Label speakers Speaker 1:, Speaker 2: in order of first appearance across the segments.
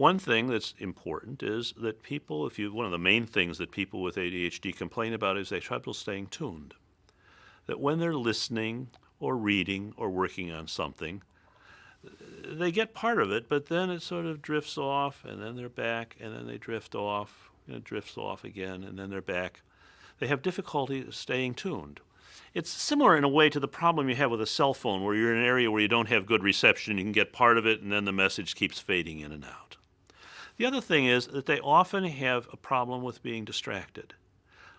Speaker 1: One thing that's important is that one of the main things that people with ADHD complain about is they have trouble staying tuned. That when they're listening or reading or working on something, they get part of it, but then it sort of drifts off, and then they're back, and then they drift off, and it drifts off again, and then they're back. They have difficulty staying tuned. It's similar in a way to the problem you have with a cell phone, where you're in an area where you don't have good reception, you can get part of it, and then the message keeps fading in and out. The other thing is that they often have a problem with being distracted.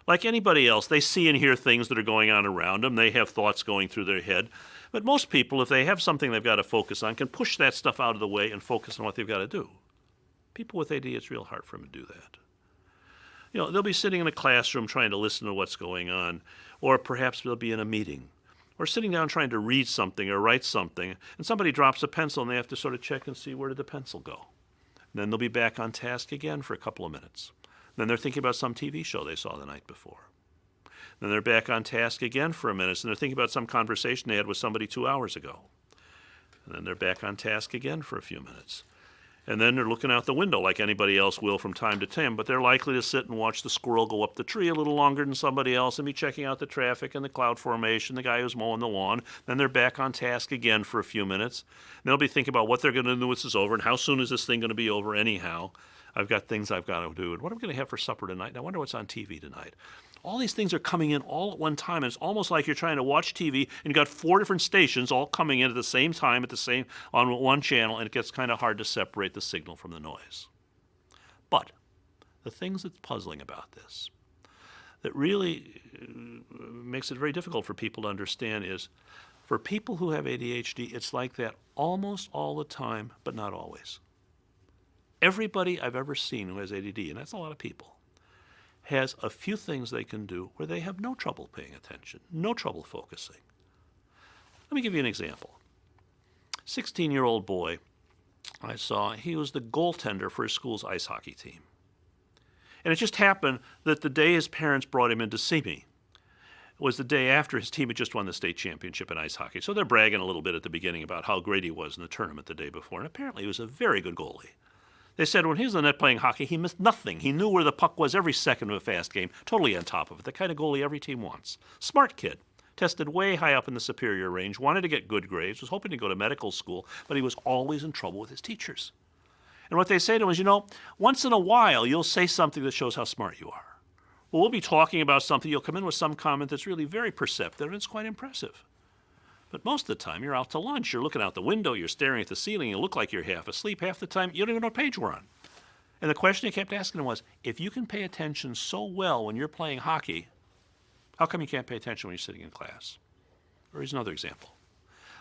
Speaker 1: Like anybody else, they see and hear things that are going on around them. They have thoughts going through their head. But most people, if they have something they've got to focus on, can push that stuff out of the way and focus on what they've got to do. People with AD, it's real hard for them to do that. They'll be sitting in a classroom trying to listen to what's going on, or perhaps they'll be in a meeting, or sitting down trying to read something or write something, and somebody drops a pencil and they have to sort of check and see, where did the pencil go? Then they'll be back on task again for a couple of minutes. Then they're thinking about some TV show they saw the night before. Then they're back on task again for a minute, and they're thinking about some conversation they had with somebody 2 hours ago. And then they're back on task again for a few minutes. And then they're looking out the window like anybody else will from time to time, but they're likely to sit and watch the squirrel go up the tree a little longer than somebody else and be checking out the traffic and the cloud formation, the guy who's mowing the lawn. Then they're back on task again for a few minutes. And they'll be thinking about what they're going to do when this is over and how soon is this thing going to be over anyhow. I've got things I've got to do. And what am I going to have for supper tonight? And I wonder what's on TV tonight. All these things are coming in all at one time, and it's almost like you're trying to watch TV, and you've got 4 different stations all coming in at the same time, on one channel, and it gets kind of hard to separate the signal from the noise. But the things that's puzzling about this, that really makes it very difficult for people to understand, is for people who have ADHD, it's like that almost all the time, but not always. Everybody I've ever seen who has ADD, and that's a lot of people, has a few things they can do where they have no trouble paying attention, no trouble focusing. Let me give you an example. 16-year-old boy I saw, he was the goaltender for his school's ice hockey team. And it just happened that the day his parents brought him in to see me was the day after his team had just won the state championship in ice hockey. So they're bragging a little bit at the beginning about how great he was in the tournament the day before, and apparently he was a very good goalie. They said when he was in the net playing hockey, he missed nothing. He knew where the puck was every second of a fast game, totally on top of it, the kind of goalie every team wants. Smart kid, tested way high up in the superior range, wanted to get good grades, was hoping to go to medical school, but he was always in trouble with his teachers. And what they say to him is, once in a while you'll say something that shows how smart you are. Well, we'll be talking about something, you'll come in with some comment that's really very perceptive, and it's quite impressive. But most of the time, you're out to lunch, you're looking out the window, you're staring at the ceiling, you look like you're half asleep. Half the time, you don't even know what page we're on. And the question he kept asking him was, if you can pay attention so well when you're playing hockey, how come you can't pay attention when you're sitting in class? Or here's another example.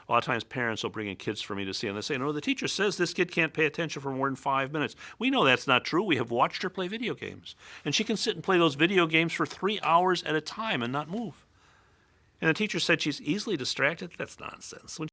Speaker 1: A lot of times parents will bring in kids for me to see, and they say, no, the teacher says this kid can't pay attention for more than 5 minutes. We know that's not true. We have watched her play video games. And she can sit and play those video games for 3 hours at a time and not move. And the teacher said she's easily distracted. That's nonsense. When